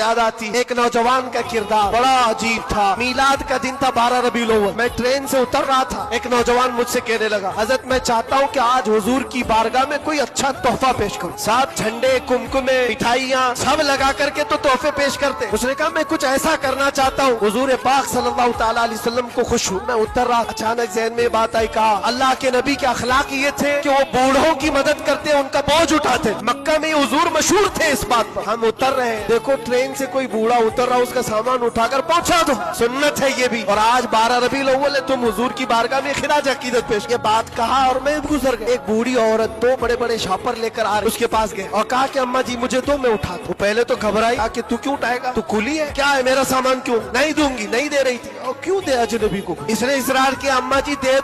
याद आती, एक नौजवान का किरदार बड़ा अजीब था। मीलाद का दिन था 12 रबीउल अव्वल। मैं ट्रेन से उतर रहा था, एक नौजवान मुझसे कहने लगा, हजरत मैं चाहता हूँ कि आज हुजूर की बारगाह में कोई अच्छा तोहफा पेश करूँ। साथ झंडे, कुमकुमे, मिठाइयाँ सब लगा करके तो तोहफे पेश करते। उसने कहा मैं कुछ ऐसा करना चाहता हूँ हुजूर पाक सल्लल्लाहु ताला अलैहि वसल्लम को खुश हूँ। मैं उतर रहा, अचानक ज़हन में बात आई, कहा अल्लाह के नबी के अखलाक ये थे कि वो बूढ़ों की मदद करते, उनका बोझ उठाते। मक्का में हुजूर मशहूर थे इस बात पर। हम उतर रहे हैं, देखो ट्रेन से कोई बूढ़ा उतर रहा, उसका सामान उठाकर पहुंचा दो, सुन्नत है ये भी। और आज 12 रबीउल अव्वल है, तुम हुजूर की बारगाह में खिराज अकीदत पेश। ये बात कहा और मैं गुजर गया। एक बूढ़ी औरत 2 बड़े बड़े शापर लेकर आ रही, उसके पास गए और कहा कि अम्मा जी मुझे दो, मैं उठा दूं। पहले तो घबराई, कहा कि तू क्यों उठाएगा, तू कुली है क्या है, मेरा सामान क्यों नहीं दूंगी, नहीं दे रही थी। और क्यों दे अजनबी को, इसने इसरार किया, अम्मा जी दे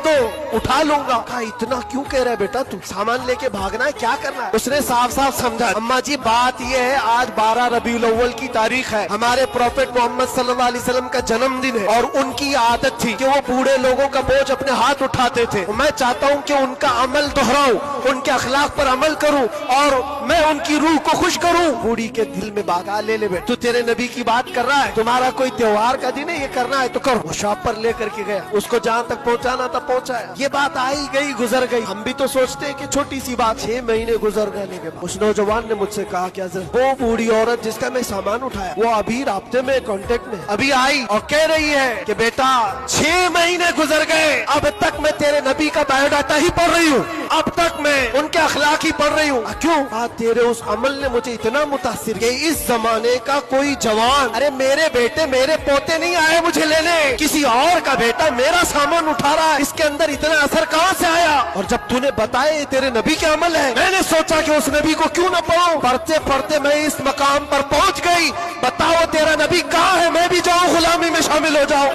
दो उठा लूंगा। कहा इतना क्यों कह रहा है बेटा, तू सामान लेके भागना है, क्या करना है। उसने साफ साफ समझा, अम्मा जी बात ये है आज 12 रबीउल अव्वल की तारीख है, हमारे प्रॉफेट मोहम्मद सल्लल्लाहु अलैहि वसल्लम का जन्मदिन है और उनकी आदत थी कि वो बूढ़े लोगों का बोझ अपने हाथ उठाते थे। मैं चाहता हूँ कि उनका अमल दोहराऊं, उनके अखलाक पर अमल करूं और मैं उनकी रूह को खुश करूं। बूढ़ी के दिल में बागा, ले बेटा, तू तेरे नबी की बात कर रहा है, तुम्हारा कोई त्योहार का दिन है, ये करना है तो करो। वो शॉप पर लेकर के गया, उसको जहाँ तक पहुँचाना था पहुँचाया। ये बात आई गई, गुजर गई। हम भी तो सोचते हैं कि छोटी सी बात। 6 महीने गुजर गए के बाद उस नौजवान ने मुझसे कहा कि हज़रत वो बूढ़ी औरत जिसका मैं सामान उठाया, वो अभी राब्ते में, कांटेक्ट में अभी आई और कह रही है कि बेटा 6 महीने गुजर गए, अब तक मैं तेरे नबी का बायोडाटा ही पढ़ रही हूँ, अब तक मैं उनके अखलाक ही पढ़ रही हूँ। क्यों? तेरे उस अमल ने मुझे इतना मुतासिर किया। इस जमाने का कोई जवान, अरे मेरे बेटे मेरे पोते नहीं आए मुझे लेने, किसी और का बेटा मेरा सामान उठा रहा है, इसके अंदर इतना असर कहाँ से आया। और जब तूने बताया तेरे नबी के अमल है, मैंने सोचा कि उस नबी को क्यों न पढ़ूं। पढ़ते पढ़ते मैं इस मकाम पर पहुंच गई। बताओ तेरा नबी कहाँ है, मैं भी जाऊं गुलामी में शामिल हो जाऊं।